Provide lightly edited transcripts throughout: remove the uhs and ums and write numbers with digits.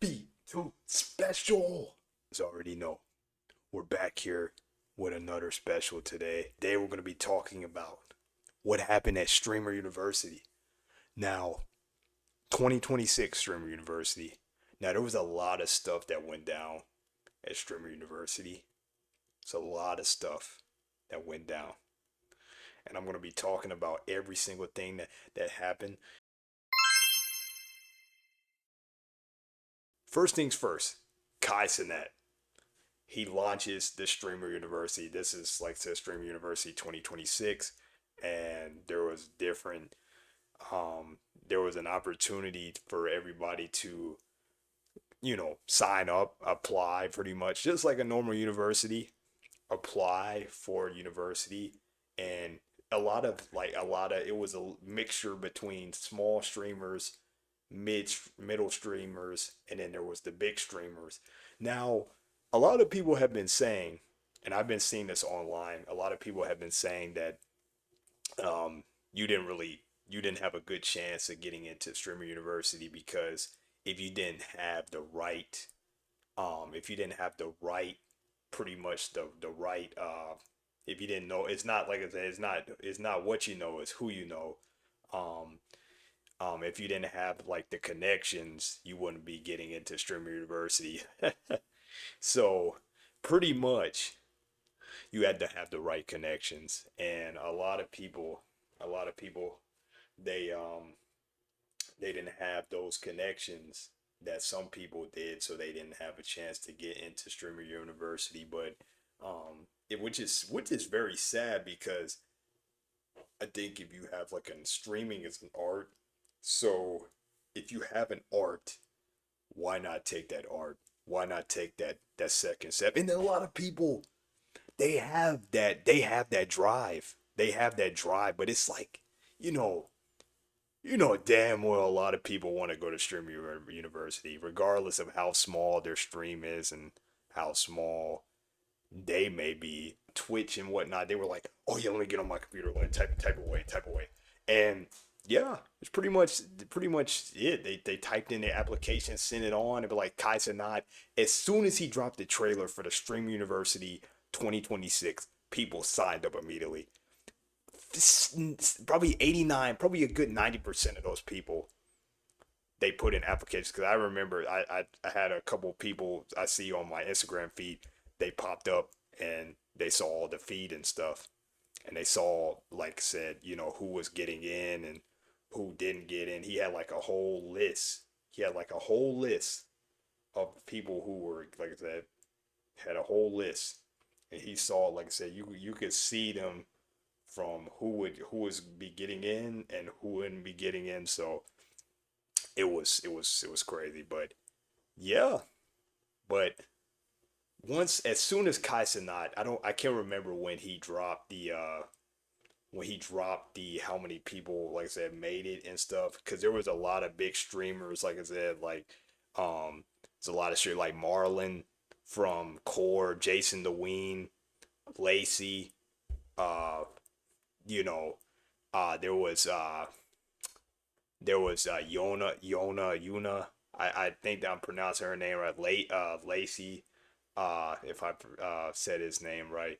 B2 special. As already know, we're back here with another special today. Today we're going to be talking about what happened at Streamer University. Now, 2026 Streamer University. Now, there was a lot of stuff that went down at Streamer University. It's a lot of stuff that went down. And I'm going to be talking about every single thing that happened. First things first, Kai Cenat. He launches the Streamer University. This is like says Streamer University 2026, and there was different. There was an opportunity for everybody to sign up, apply, pretty much just like a normal university. Apply for university, and a lot of it was a mixture between small streamers, middle streamers, and then there was the big streamers. Now, a lot of people have been saying, and I've been seeing this online, a lot of people have been saying that you didn't have a good chance of getting into streamer university because if you didn't have the right if you didn't have the right pretty much the right if you didn't know, it's not like I said, it's not what you know, it's who you know. um if you didn't have like the connections, you wouldn't be getting into streamer university. So pretty much you had to have the right connections, and a lot of people they they didn't have those connections that some people did, so they didn't have a chance to get into streamer university. But which is very sad because I think if you have like, an streaming is an art, so if you have an art, why not take that art? Why not take that second step? And then a lot of people, they have that drive. They have that drive, but it's like, you know, damn well a lot of people want to go to stream university, regardless of how small their stream is and how small they may be. Twitch and whatnot, they were like, "Oh yeah, let me get on my computer, like type away," and yeah, it's pretty much it. They typed in their application, sent it on, and be like, Kaiser not. As soon as he dropped the trailer for the Stream University 2026, people signed up immediately. Probably 89, probably a good 90% of those people, they put in applications. Because I remember I had a couple people I see on my Instagram feed, they popped up and they saw all the feed and stuff, and they saw, like I said, who was getting in and who didn't get in. He had like a whole list. He had like a whole list of people who were, like I said, had a whole list, and he saw, like I said, you could see them from who was be getting in and who wouldn't be getting in. So it was crazy, but yeah. But as soon as Kai Cenat, I can't remember when he dropped the how many people, like I said, made it and stuff, because there was a lot of big streamers, like I said, like there's a lot of shit like Marlon from Core, Jason the Ween, Lacey, uh you know there was Yona. I think that I'm pronouncing her name right. Lacey. If I said his name right.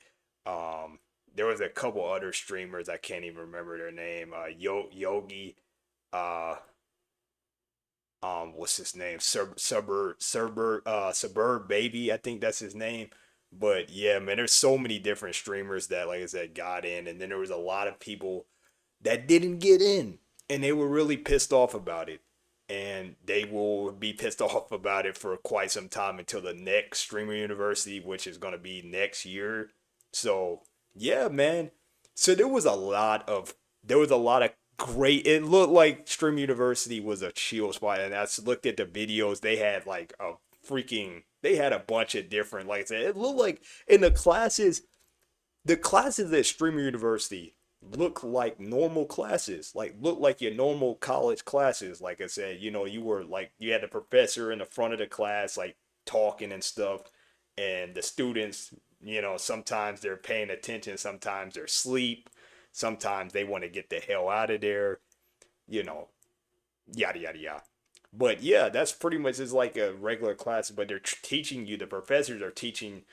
There was a couple other streamers, I can't even remember their name. Yogi. Uh, what's his name? Suburb Baby. I think that's his name. But yeah, man, there's so many different streamers that, like I said, got in, and then there was a lot of people that didn't get in, and they were really pissed off about it, and they will be pissed off about it for quite some time until the next streamer university, which is going to be next year. So yeah, man. So there was a lot of great. It looked like streamer university was a chill spot, and I looked at the videos. They had a bunch of different, like I said, it looked like in the classes at Streamer University look like normal classes, like look like your normal college classes. Like I said, you were like, you had the professor in the front of the class, like talking and stuff, and the students, sometimes they're paying attention, sometimes they're asleep, sometimes they want to get the hell out of there, you know, yada yada yada. But yeah, that's pretty much is like a regular class, but they're teaching you. The professors are teaching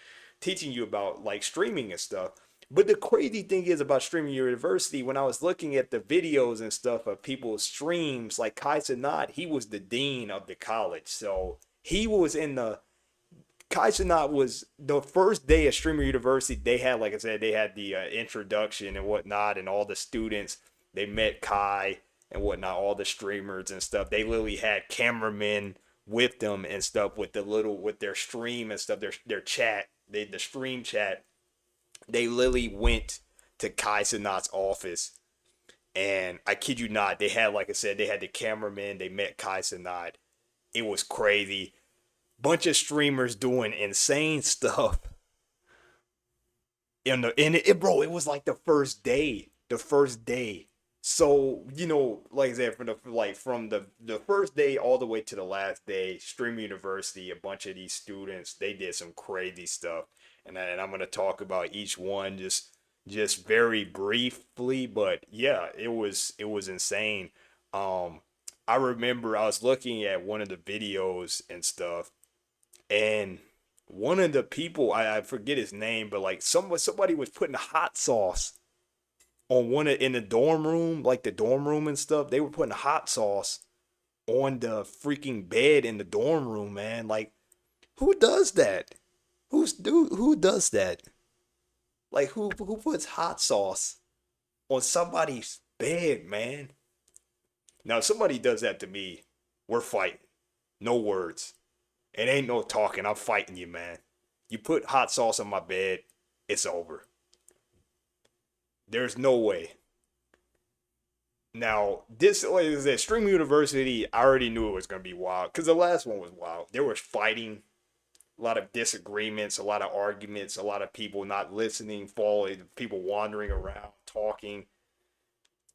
you about like streaming and stuff. But the crazy thing is about streaming university, when I was looking at the videos and stuff of people's streams, like Kai Cenat, he was the dean of the college. So he was in the Kai Cenat was the first day of Streamer University. They had, like I said, they had the introduction and whatnot, and all the students. They met Kai and whatnot, all the streamers and stuff. They literally had cameramen with them and stuff with the little with their stream and stuff, their chat, the stream chat. They literally went to Kai Cenat's office, and I kid you not, they had, like I said, they had the cameraman. They met Kai Cenat. It was crazy. Bunch of streamers doing insane stuff bro, it was like the first day. The first day. So, like I said, from the first day all the way to the last day, Stream University, a bunch of these students, they did some crazy stuff. And I'm gonna talk about each one just very briefly, but yeah, it was insane. Um I remember I was looking at one of the videos and stuff, and one of the people, I forget his name, but like somebody was putting hot sauce on in the dorm room, like the dorm room and stuff. They were putting hot sauce on the freaking bed in the dorm room, man. Like, who does that? Who does that? Like, who puts hot sauce on somebody's bed, man? Now, if somebody does that to me, we're fighting. No words. It ain't no talking. I'm fighting you, man. You put hot sauce on my bed, it's over. There's no way. Now, this, like I said, Stream University, I already knew it was going to be wild because the last one was wild. There was fighting, a lot of disagreements, a lot of arguments, a lot of people not listening, falling, people wandering around, talking.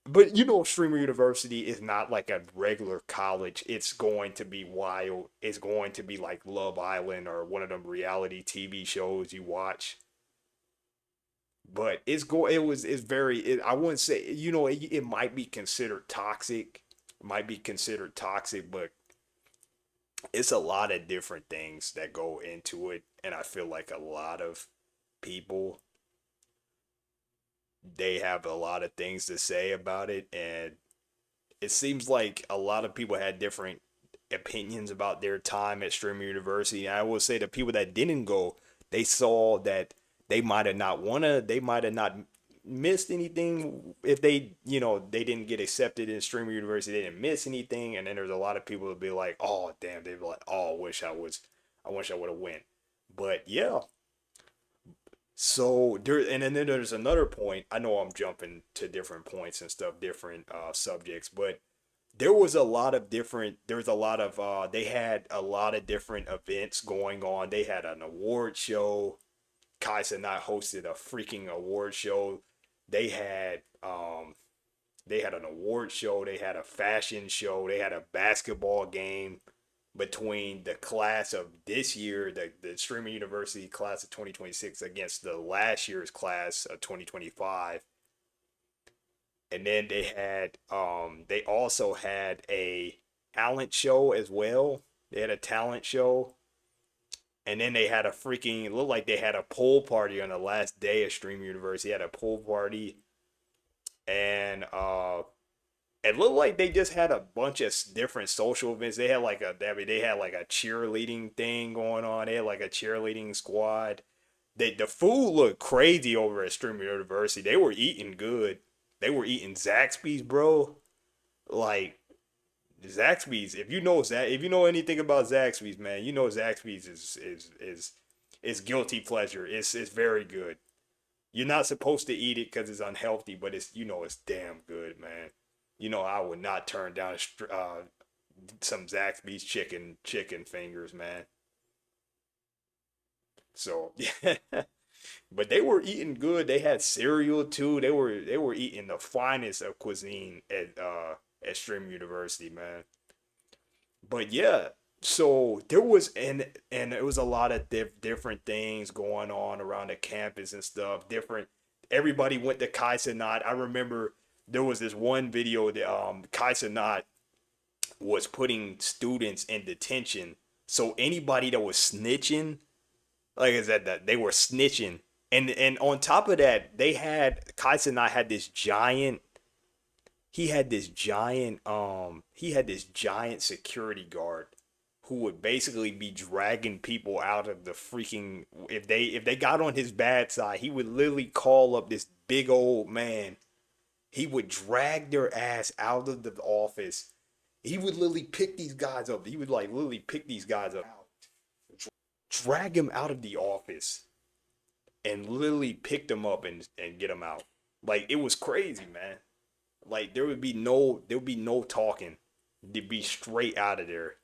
But Streamer University is not like a regular college. It's going to be wild. It's going to be like Love Island or one of them reality TV shows you watch. But it's very, I wouldn't say, it might be considered toxic. It might be considered toxic, but it's a lot of different things that go into it. And I feel like a lot of people, they have a lot of things to say about it, and it seems like a lot of people had different opinions about their time at Streamer University. And I will say the people that didn't go, they saw that they might have not missed anything if they didn't get accepted in Streamer University. They didn't miss anything. And then there's a lot of people that be like, oh damn, they'd be like, oh, I wish I would have went. But yeah, so there, and then there's another point. I know I'm jumping to different points and stuff, different subjects, but there was a lot of they had a lot of different events going on. They had an award show. Kaiser not hosted a freaking award show. They had um they had an award show, they had a fashion show, they had a basketball game between the class of this year, the Streaming University class of 2026 against the last year's class of 2025. And then they also had a talent show as well. They had a talent show. And then they had a freaking, it looked like they had a pool party on the last day of Stream University. They had a pool party, and it looked like they just had a bunch of different social events. They had like they had like a cheerleading thing going on. They had like a cheerleading squad. The food looked crazy over at Stream University. They were eating good. They were eating Zaxby's, bro. Like Zaxby's. If you know anything about Zaxby's, man, you know Zaxby's is guilty pleasure. It's very good. You're not supposed to eat it because it's unhealthy, but it's damn good, man. I would not turn down some Zaxby's chicken fingers, man. So yeah, but they were eating good. They had cereal too. They were eating the finest of cuisine at Stream University, man. But yeah, so there was and there was a lot of different things going on around the campus and stuff. Different Everybody went to Kai Cenat. I remember there was this one video that Kai Cenat was putting students in detention. So anybody that was snitching, like I said, that they were snitching. And on top of that, they had Kaiser and I had this giant he had this giant security guard who would basically be dragging people out of the freaking, if they got on his bad side, he would literally call up this big old man. He would drag their ass out of the office. He would literally pick these guys up. He would like literally pick these guys up, drag them out of the office, and literally pick them up and get them out. Like it was crazy, man. Like there would be no talking. They'd be straight out of there.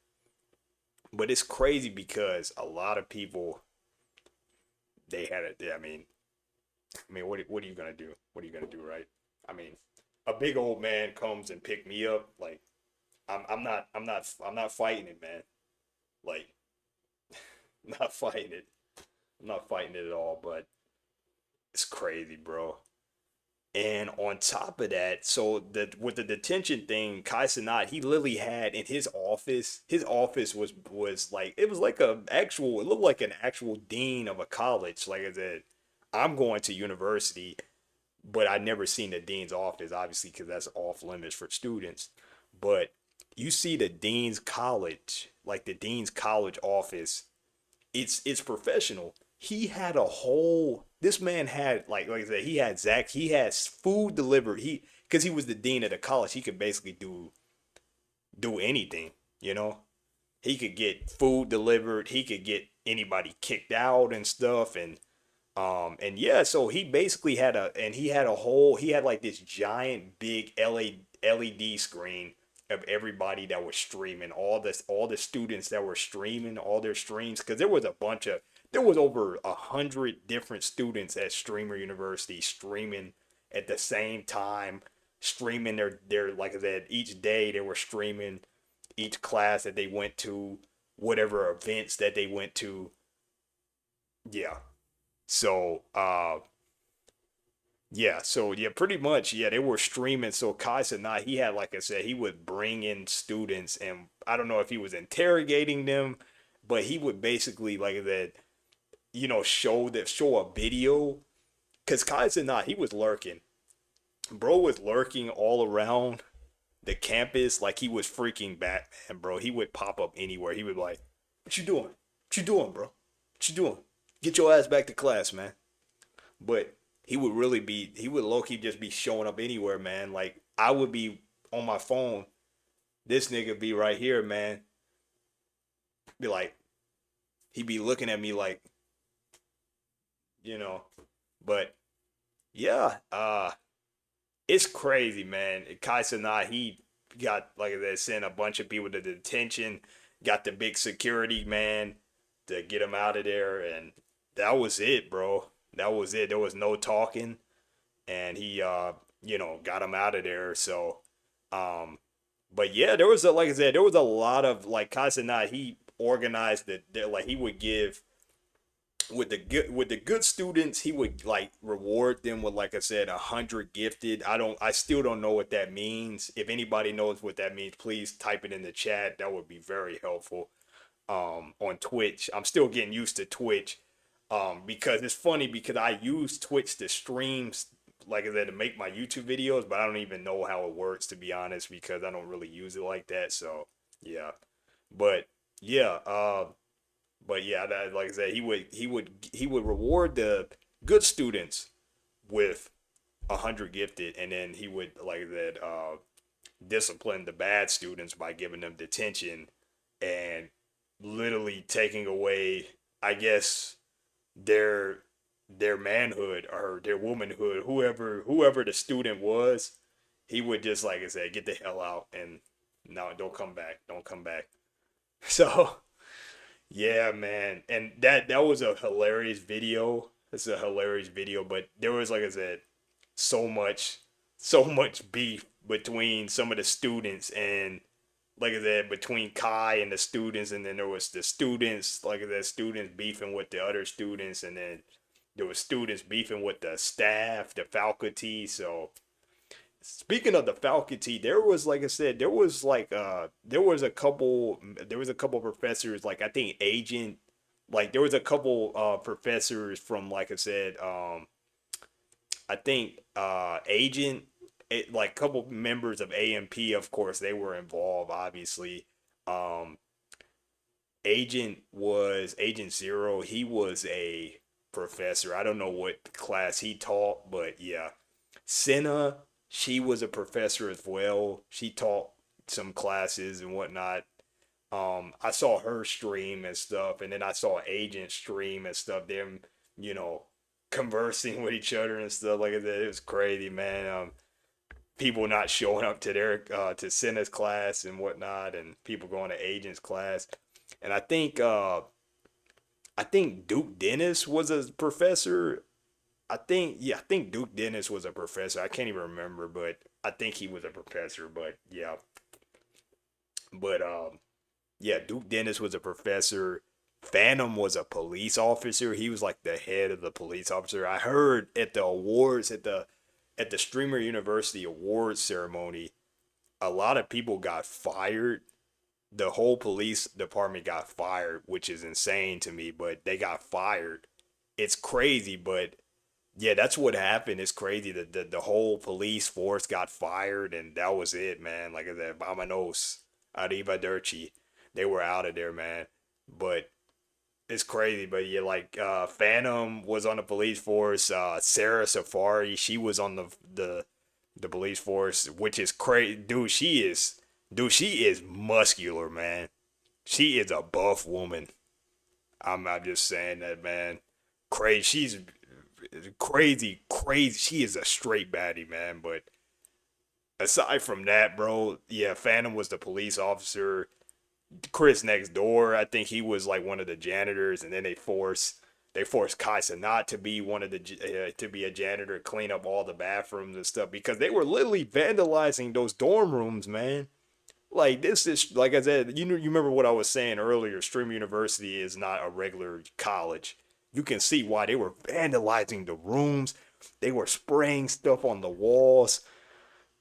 But it's crazy because a lot of people they had it. I mean, what are you gonna do? What are you gonna do, right? I mean, a big old man comes and pick me up. Like I'm not fighting it, man. Like I'm not fighting it. I'm not fighting it at all. But it's crazy, bro. And on top of that, so the with the detention thing, Kai Cenat, he literally had in his office was like it was like a actual it looked like an actual dean of a college. Like I said, I'm going to university, but I never seen the dean's office, obviously, because that's off limits for students. But you see the dean's college, like the dean's college office, it's professional. He had a whole this man had like I said, he has food delivered. Because he was the dean of the college, he could basically do anything, you know? He could get food delivered, he could get anybody kicked out and stuff and yeah, so he basically he had like this giant big LED screen of everybody that was streaming, all the students that were streaming all their streams, because there was over 100 different students at Streamer University streaming at the same time, streaming their like I said, each day they were streaming each class that they went to, whatever events that they went to. Yeah. So, yeah, pretty much, yeah, they were streaming. So Kai Cenat, he had, like I said, he would bring in students, and I don't know if he was interrogating them, but he would basically, like that, show a video. Cause Kai Cenat, he was lurking. Bro was lurking all around the campus like he was freaking Batman, bro. He would pop up anywhere. He would be like, "What you doing? What you doing, bro? What you doing? Get your ass back to class, man." But he would low key just be showing up anywhere, man. Like I would be on my phone, this nigga be right here, man. Be like, he'd be looking at me like, you know. But yeah, it's crazy, man. Kai Cenat, he got like I said, sent a bunch of people to detention, got the big security man to get him out of there, and that was it, bro. That was it. There was no talking, and he got him out of there. So um but yeah, there was a like I said, there was a lot of like Kai Cenat, he organized that like he would give with the good students, he would like reward them with, like I said, 100 gifted. I still don't know what that means. If anybody knows what that means, please type it in the chat. That would be very helpful. On Twitch, I'm still getting used to Twitch. Because it's funny because I use Twitch to stream, like I said, to make my YouTube videos, but I don't even know how it works, to be honest, because I don't really use it like that. So yeah, but yeah, that, like I said, he would reward the good students with 100 gifted, and then he would, like I said, discipline the bad students by giving them detention and literally taking away, I guess, their their manhood or their womanhood. Whoever the student was, he would just, like I said, get the hell out and no, don't come back, don't come back. So yeah, man, and that was a hilarious video. It's a hilarious video, but there was, like I said, so much, so much beef between some of the students and, like I said, between Kai and the students, and then there was the students, like I said, students beefing with the other students, and then there was students beefing with the staff, the faculty. So speaking of the faculty, there was, like I said, there was a couple professors, like I think agent, like there was a couple professors from, like I said, I think agent, like a couple members of AMP, of course, they were involved, obviously. Um, Agent Zero. He was a professor. I don't know what class he taught, but yeah. Senna, she was a professor as well. She taught some classes and whatnot. I saw her stream and stuff, and then I saw Agent stream and stuff. Them, you know, conversing with each other and stuff like that. It was crazy, man. People not showing up to their to Senna's class and whatnot, and people going to Agent's class. And I think Duke Dennis was a professor. I think Duke Dennis was a professor. I can't even remember, but I think he was a professor. But yeah, but yeah, Duke Dennis was a professor. Phantom was a police officer. He was like the head of the police officer. I heard at the awards at the Streamer University awards ceremony, a lot of people got fired. The whole police department got fired, which is insane to me, but they got fired. It's crazy, but yeah, that's what happened. It's crazy that the whole police force got fired, and that was it, man. Like I said, Vamanos, Arriba Dirty, they were out of there, man. But it's crazy, but yeah, like Phantom was on the police force. Sarah Safari, she was on the police force, which is crazy, dude. She is muscular, man. She is a buff woman. I'm not just saying that, man. Crazy. She's crazy, crazy. She is a straight baddie, man. But aside from that, bro, yeah, Phantom was the police officer. Chris next door, I think he was like one of the janitors, and then they forced Kaisa not to be one of the to be a janitor, clean up all the bathrooms and stuff because they were literally vandalizing those dorm rooms, man. Like this is like I said, you remember what I was saying earlier. Stream University is not a regular college. You can see why they were vandalizing the rooms. They were spraying stuff on the walls.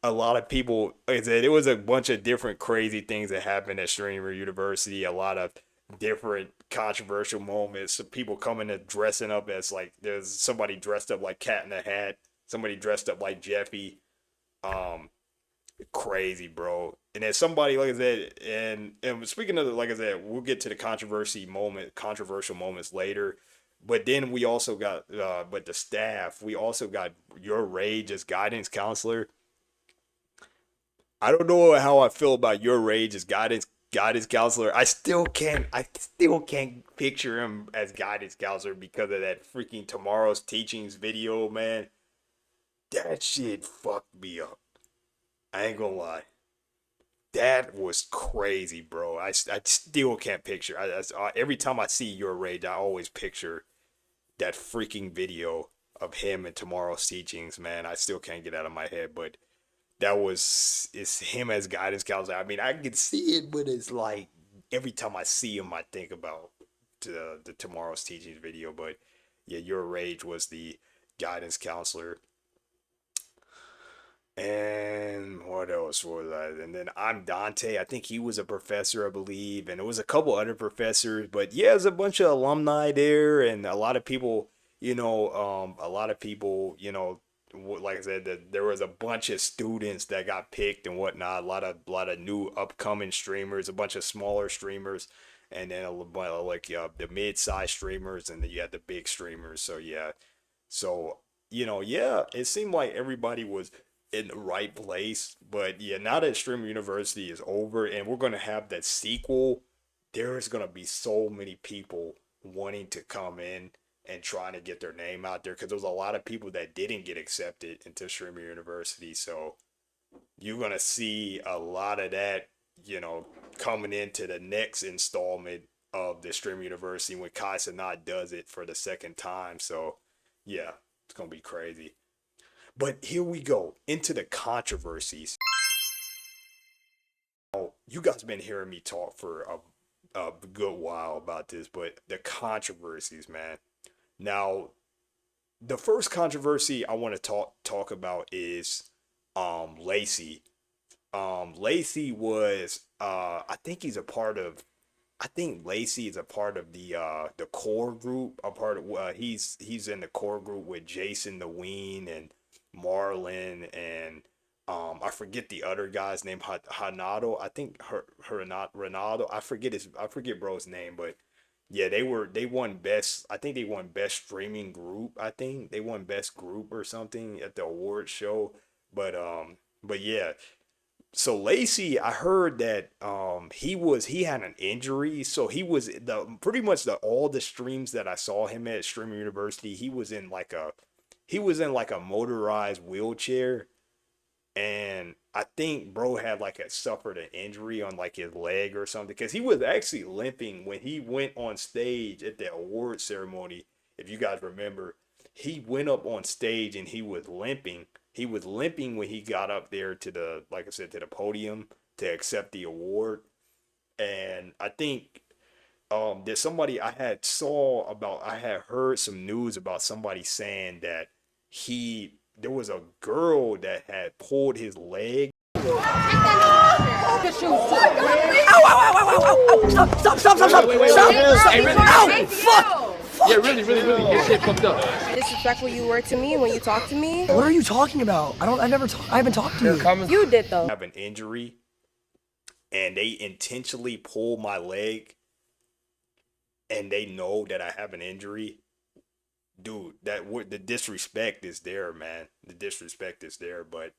A lot of people, like I said, it was a bunch of different crazy things that happened at Streamer University. A lot of different controversial moments. Some people coming and dressing up as like there's somebody dressed up like Cat in the Hat. Somebody dressed up like Jeffy. Um, Crazy, bro. And then somebody, like I said, and speaking of like I said, we'll get to the controversial moments later. But then we also got, but the staff, we also got Your Rage as guidance counselor. I don't know how I feel about Your Rage as guidance counselor. I still can't picture him as guidance counselor because of that freaking Tomorrow's Teachings video, man. That shit fucked me up. I ain't gonna lie. That was crazy, bro. I still can't picture. Every time I see Your Rage, I always picture that freaking video of him and Tomorrow's Teachings, man. I still can't get out of my head, but it's him as guidance counselor. I mean, I can see it, but it's like every time I see him, I think about the Tomorrow's Teachings video. But yeah, Your Rage was the guidance counselor. And what else was I? And then I'm Dante. I think he was a professor, I believe, and it was a couple other professors. But yeah, there's a bunch of alumni there, and a lot of people. A lot of people. Like I said, that there was a bunch of students that got picked and whatnot. A lot of new upcoming streamers, a bunch of smaller streamers, and then a bunch of like the mid-sized streamers, and then you had the big streamers. So yeah, so yeah, it seemed like everybody was in the right place. But yeah, now that Streamer University is over and we're gonna have that sequel, there's gonna be so many people wanting to come in and trying to get their name out there because there was a lot of people that didn't get accepted into Streamer University. So you're gonna see a lot of that, coming into the next installment of the Streamer University when Kai Sanat does it for the second time. So yeah, it's gonna be crazy. But here we go into the controversies. Oh, you guys been hearing me talk for a good while about this, but the controversies, man. Now, the first controversy I want to talk about is Lacey. Lacey was I think he's a part of I think Lacey is a part of the core group. A part of he's in the core group with Jason the Ween and Marlon and I forget the other guy's name Hanado. I think her not Ronaldo. I forget bro's name, but yeah, they won best. I think they won best streaming group. I think they won best group or something at the award show. But yeah, so Lacey, I heard that he had an injury, so he was the pretty much the all the streams that I saw him at Streamer University, he was in like a motorized wheelchair, and I think bro had like suffered an injury on like his leg or something because he was actually limping when he went on stage at the award ceremony. If you guys remember, he went up on stage and he was limping. He was limping when he got up there to the like I said to the podium to accept the award. And I think there's somebody I had heard some news about somebody saying that he there was a girl that had pulled his leg. Yeah, really get shit fucked up. Disrespectful you were to me when you talk to me. What are you talking about? I haven't talked to you. You did though. Have an injury and they intentionally pull my leg and they know that I have an injury. Dude, the disrespect is there, man. The disrespect is there, but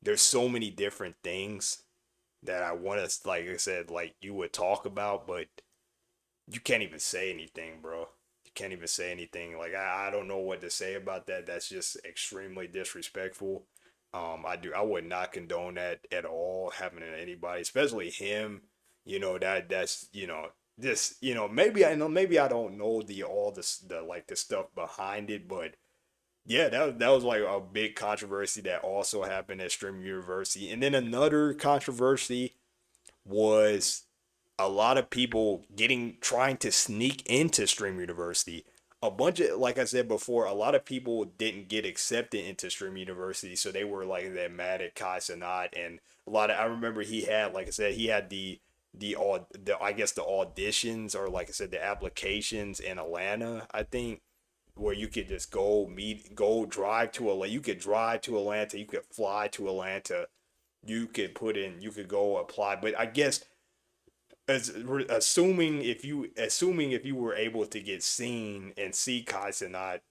there's so many different things that I want to, like I said, like you would talk about, but you can't even say anything, bro. You can't even say anything. Like I don't know what to say about that. That's just extremely disrespectful. I would not condone that at all, happening to anybody, especially him. You know that's this maybe I don't know the like the stuff behind it, but yeah, that was like a big controversy that also happened at Stream University. And then another controversy was a lot of people trying to sneak into Stream University. A bunch of, like I said before, a lot of people didn't get accepted into Stream University, so they were like that mad at Kai Cenat. And I remember he had, like I said, he had the I guess the auditions, or like I said, the applications in Atlanta, I think, where you could just drive to Atlanta. You could drive to Atlanta, you could fly to Atlanta, you could go apply. But I guess assuming if you were able to get seen and see Kai Cenat,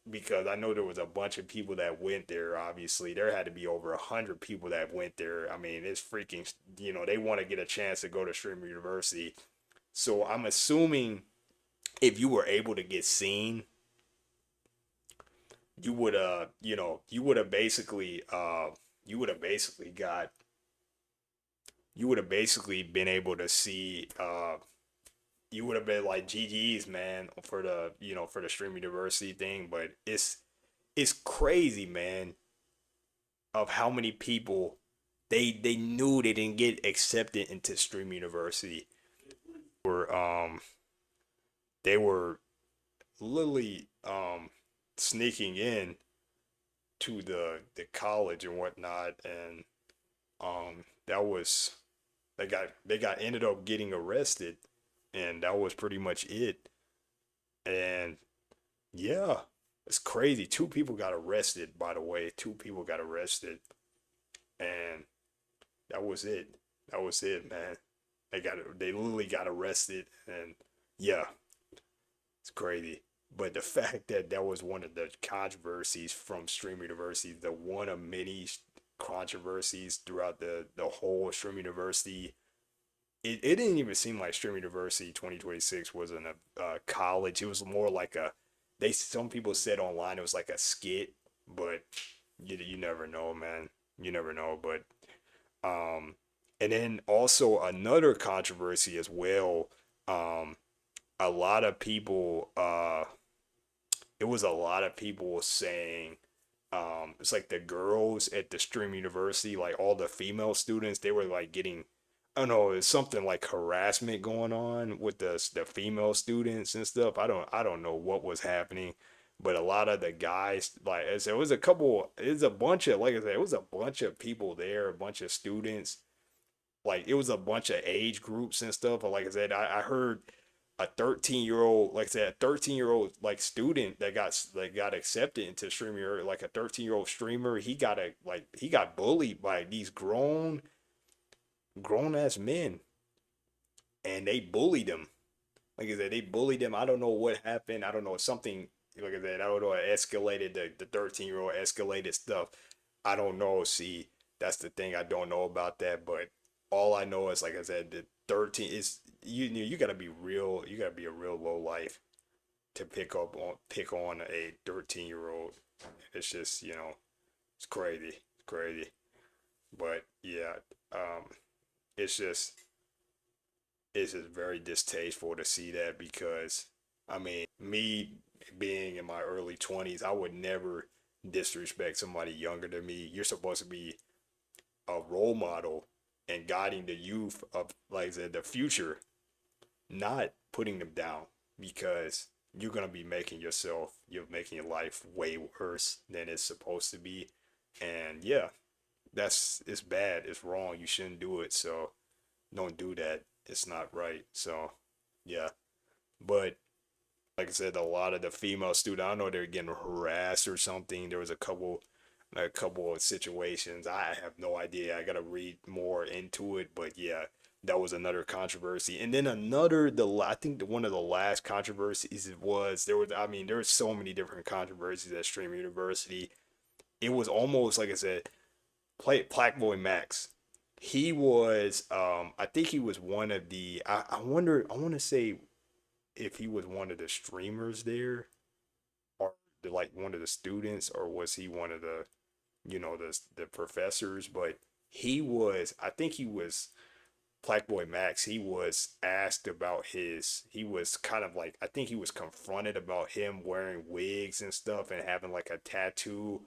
because I know there was a bunch of people that went there. Obviously, there had to be over 100 people that went there. I mean, it's freaking. They want to get a chance to go to Streamer University. So I'm assuming if you were able to get seen, you would you would have basically been able to see you would have been like GG's, man, for the Stream University thing. But it's crazy, man, of how many people they knew they didn't get accepted into Stream University. They were literally sneaking in to the college and whatnot, and that was they got ended up getting arrested, and that was pretty much it. And yeah, it's crazy. Two people got arrested, by the way. Two people got arrested, and that was it. That was it, man. They literally got arrested, and yeah, it's crazy. But the fact that that was one of the controversies from Stream University, the one of many controversies throughout the whole Stream University, it didn't even seem like Stream University 2026 was in a college. It was more like some people said online it was like a skit, but you never know, man. You never know. But and then also another controversy as well. A lot of people it was a lot of people saying it's like the girls at the Stream University, like all the female students, they were like getting, I don't know, it's something like harassment going on with the female students and stuff. I don't know what was happening, But a lot of the guys, like I said, it was a bunch of, like I said, it was a bunch of people there, a bunch of students. Like it was a bunch of age groups and stuff. But like I said, I heard a 13-year-old, like I said, a 13-year-old like student that got accepted into streaming, or like a 13-year-old streamer, he got bullied by these grown ass men, and they bullied him. Like I said, they bullied him. I don't know what happened. I don't know, something, like I said, I don't know, it escalated. The 13-year-old escalated stuff. I don't know. See, that's the thing. I don't know about that. But all I know is, like I said, the 13 is, you gotta be real. You gotta be a real low life to pick on a 13-year-old. It's just, it's crazy. It's crazy. But yeah, um, it's just very distasteful to see that, because I mean, me being in my early 20s, I would never disrespect somebody younger than me. You're supposed to be a role model and guiding the youth of, like I said, the future, not putting them down, because you're going to be you're making your life way worse than it's supposed to be. And yeah, it's bad. It's wrong. You shouldn't do it. So don't do that. It's not right. So yeah. But like I said, a lot of the female students, I don't know, they're getting harassed or something. There was a couple of situations. I have no idea. I gotta read more into it. But yeah, that was another controversy. And then I think one of the last controversies was, I mean, there were so many different controversies at Stream University. It was almost, like I said, Black Boy Max. He was, I think he was one of the, I wonder, I want to say if he was one of the streamers there, or like one of the students, or was he one of the, the professors. But I think he was Black Boy Max. He was asked about he was kind of like, I think he was confronted about him wearing wigs and stuff and having like a tattoo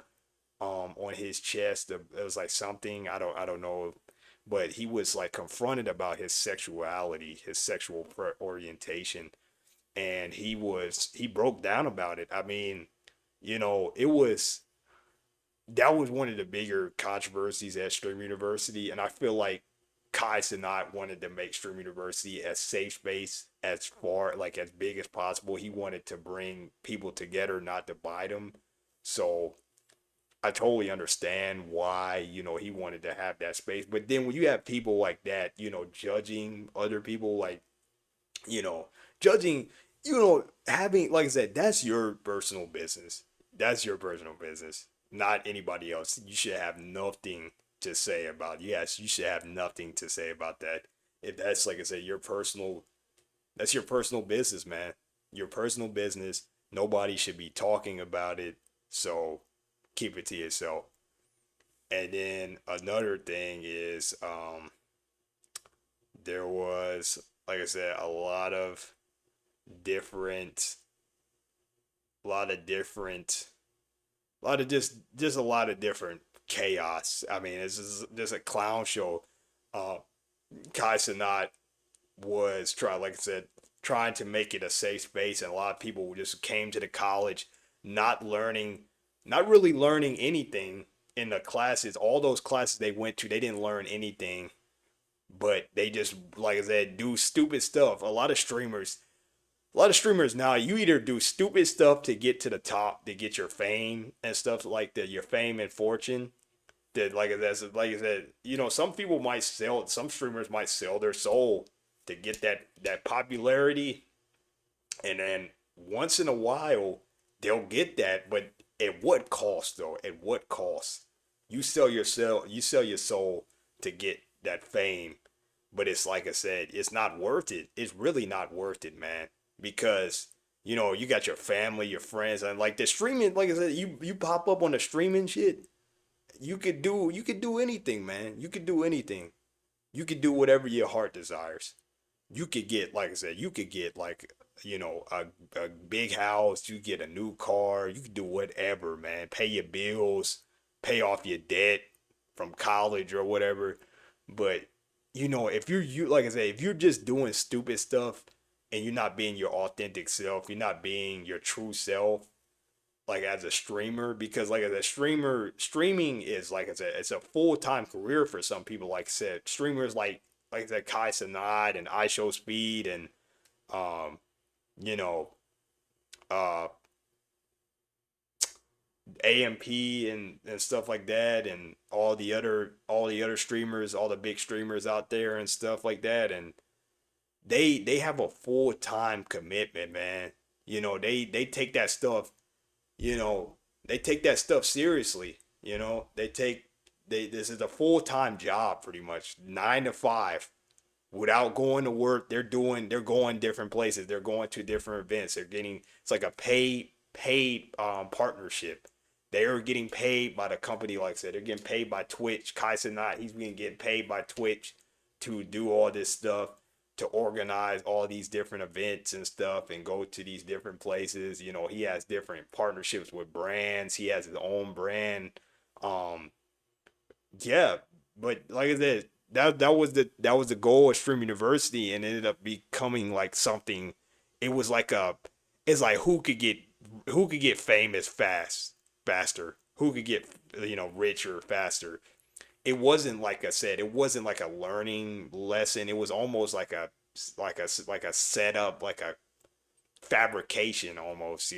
on his chest. It was like something, I don't know, but he was like confronted about his sexuality, his sexual orientation, and he broke down about it. I mean, it was that was one of the bigger controversies at Stream University, and I feel like Kai Cenat wanted to make Stream University a safe space, as far like as big as possible. He wanted to bring people together, not divide them. So I totally understand why, he wanted to have that space. But then when you have people like that, judging other people, like, you know, judging, having, like I said, that's your personal business. That's your personal business, not anybody else. You should have nothing to say about, yes, you should have nothing to say about that. If that's, like I said, that's your personal business, man. Your personal business. Nobody should be talking about it. So keep it to yourself. And then another thing is, there was, like I said, different, a lot of different, a lot of just a lot of different chaos. I mean, it's just a clown show. Uh, Kai Cenat was like I said, trying to make it a safe space, and a lot of people just came to the college not really learning anything in the classes. All those classes they went to, they didn't learn anything, but they just, like I said, do stupid stuff. A lot of streamers now, you either do stupid stuff to get to the top, to get your fame and stuff like that, your fame and fortune. That, like I said, some streamers might sell their soul to get that popularity, and then once in a while they'll get that, but at what cost though? At what cost? You sell your soul to get that fame, but it's, like I said, it's not worth it. It's really not worth it, man, because you got your family, your friends, and like the streaming, like I said, you pop up on the streaming shit. You could do anything, man. You could do anything. You could do whatever your heart desires. You could get, like I said, you could get like, a big house. You get a new car. You could do whatever, man. Pay your bills, pay off your debt from college or whatever. But if you like I say, if you're just doing stupid stuff and you're not being your authentic self, you're not being your true self, like as a streamer, because like as a streamer, streaming is like it's a full-time career for some people. Like I said, streamers like I said, Kai Sanad and I Show Speed and um you know uh AMP and stuff like that, and all the other streamers, all the big streamers out there and stuff like that, and they have a full-time commitment, man. They take that stuff, you know, they take that stuff seriously. They this is a full-time job pretty much, 9 to 5 without going to work. They're going different places. They're going to different events. They're getting it's like a paid partnership. They are getting paid by the company, like I said. They're getting paid by Twitch. Kai Cenat, he's being getting paid by Twitch to do all this stuff, to organize all these different events and stuff, and go to these different places. He has different partnerships with brands. He has his own brand. Um, yeah, but like I said, that was the goal of Stream University, and it ended up becoming like something. It was like it's like who could get famous faster, who could get richer faster. It wasn't, like I said, it wasn't like a learning lesson. It was almost like a setup, like a fabrication almost.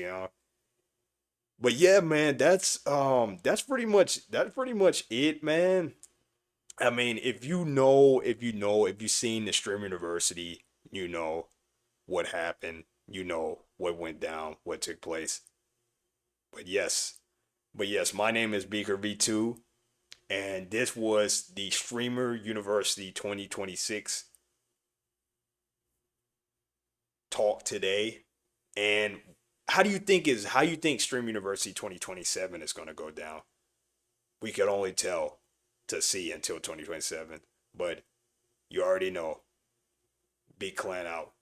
But yeah, man, that's pretty much it, man. I mean, if you've seen the Stream University, you know what happened, you know what went down, what took place. But yes, my name is Beaker V2, and this was the Streamer University 2026 talk today. And how you think Stream University 2027 is going to go down? We could only tell to see until 2027, but you already know. Big Clan out.